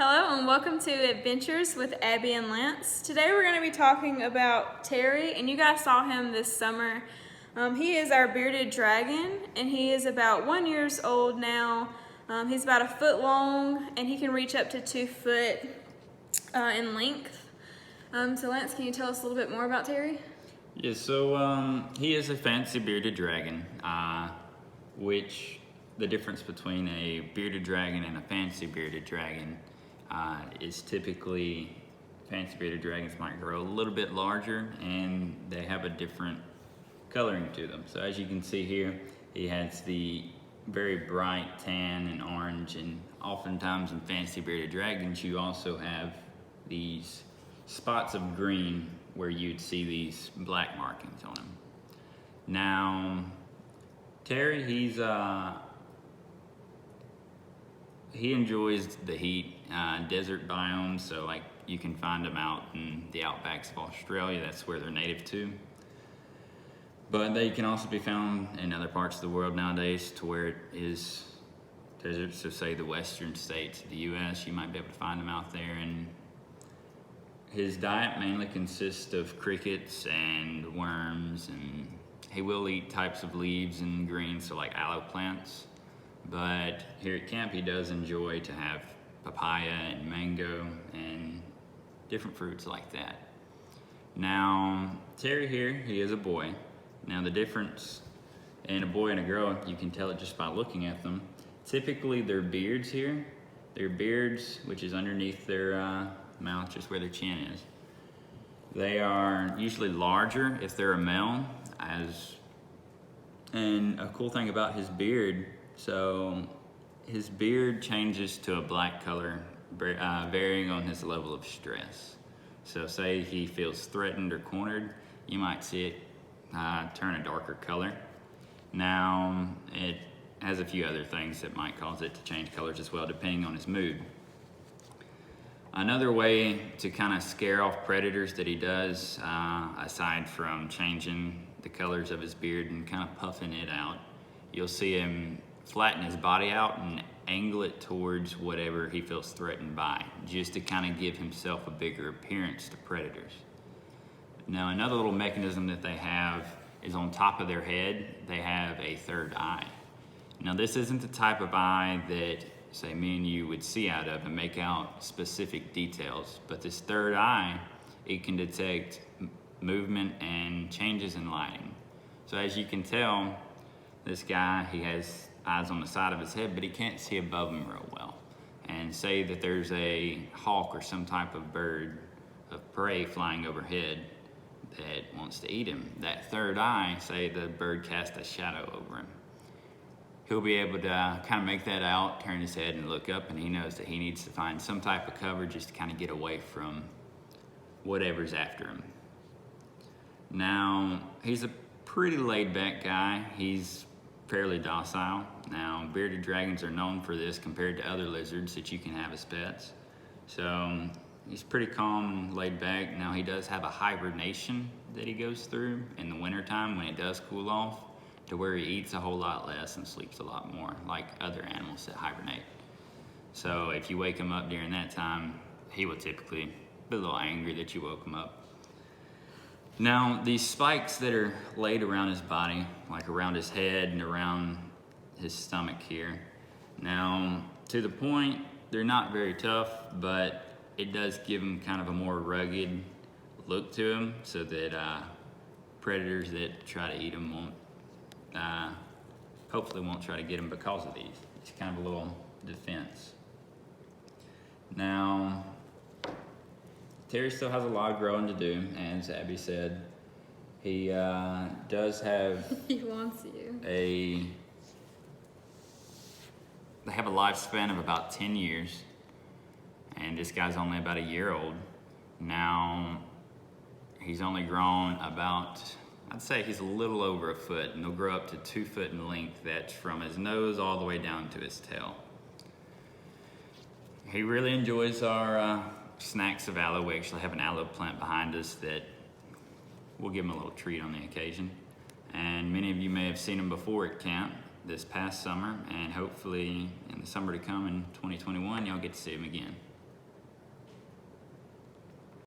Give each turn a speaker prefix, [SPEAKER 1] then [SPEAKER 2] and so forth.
[SPEAKER 1] Hello and welcome to Adventures with Abbie and Lance. Today we're going to be talking about Terry, and you guys saw him this summer. He is our bearded dragon, and he is about 1 year old now. He's about 1 foot long, and he can reach up to 2 foot in length. So Lance, can you tell us a little bit more about Terry?
[SPEAKER 2] Yeah, so he is a fancy bearded dragon, which the difference between a bearded dragon and a fancy bearded dragon is typically fancy bearded dragons might grow a little bit larger and they have a different coloring to them. So as you can see here, he has the very bright tan and orange, and oftentimes in fancy bearded dragons you also have these spots of green where you'd see these black markings on him. Now, Terry, he enjoys the heat, desert biomes, so like you can find them out in the outbacks of Australia. That's where they're native to. But they can also be found in other parts of the world nowadays to where it is desert. So say the western states of the US, you might be able to find them out there. And his diet mainly consists of crickets and worms, and he will eat types of leaves and greens, so like aloe plants. But here at camp, he does enjoy to have papaya and mango and different fruits like that. Now, Terry here, he is a boy. Now the difference in a boy and a girl, you can tell it just by looking at them. Typically their beards here, their beards, which is underneath their mouth, just where their chin is, they are usually larger if they're a male. And a cool thing about his beard, so his beard changes to a black color varying on his level of stress. So say he feels threatened or cornered, you might see it turn a darker color. Now it has a few other things that might cause it to change colors as well, depending on his mood. Another way to kind of scare off predators that he does, aside from changing the colors of his beard and kind of puffing it out, you'll see him flatten his body out and angle it towards whatever he feels threatened by, just to kind of give himself a bigger appearance to predators. Now, another little mechanism that they have is on top of their head, they have a third eye. Now, this isn't the type of eye that, say, me and you would see out of and make out specific details, but this third eye, it can detect movement and changes in lighting. So as you can tell, this guy, he has eyes on the side of his head, but he can't see above him real well. And say that there's a hawk or some type of bird of prey flying overhead that wants to eat him, that third eye, say the bird casts a shadow over him, he'll be able to kind of make that out, turn his head and look up, and he knows that he needs to find some type of cover just to kind of get away from whatever's after him. Now, he's a pretty laid back guy. He's fairly docile. Now, bearded dragons are known for this compared to other lizards that you can have as pets. So he's pretty calm and laid back. Now, he does have a hibernation that he goes through in the wintertime when it does cool off, to where he eats a whole lot less and sleeps a lot more, like other animals that hibernate. So if you wake him up during that time, he will typically be a little angry that you woke him up. Now, these spikes that are laid around his body, like around his head and around his stomach here, now, to the point, they're not very tough, but it does give him kind of a more rugged look to him, so that predators that try to eat him hopefully won't try to get him because of these. It's kind of a little defense. Now, Terry still has a lot of growing to do, and as Abbie said, he does have
[SPEAKER 1] He wants you.
[SPEAKER 2] They have a lifespan of about 10 years, and this guy's only about 1 year old. Now, he's only grown about, I'd say he's a little over 1 foot, and he'll grow up to 2 foot in length. That's from his nose all the way down to his tail. He really enjoys our snacks of aloe. We actually have an aloe plant behind us that we'll give him a little treat on the occasion. And many of you may have seen him before at camp this past summer, and hopefully in the summer to come in 2021, y'all get to see him again.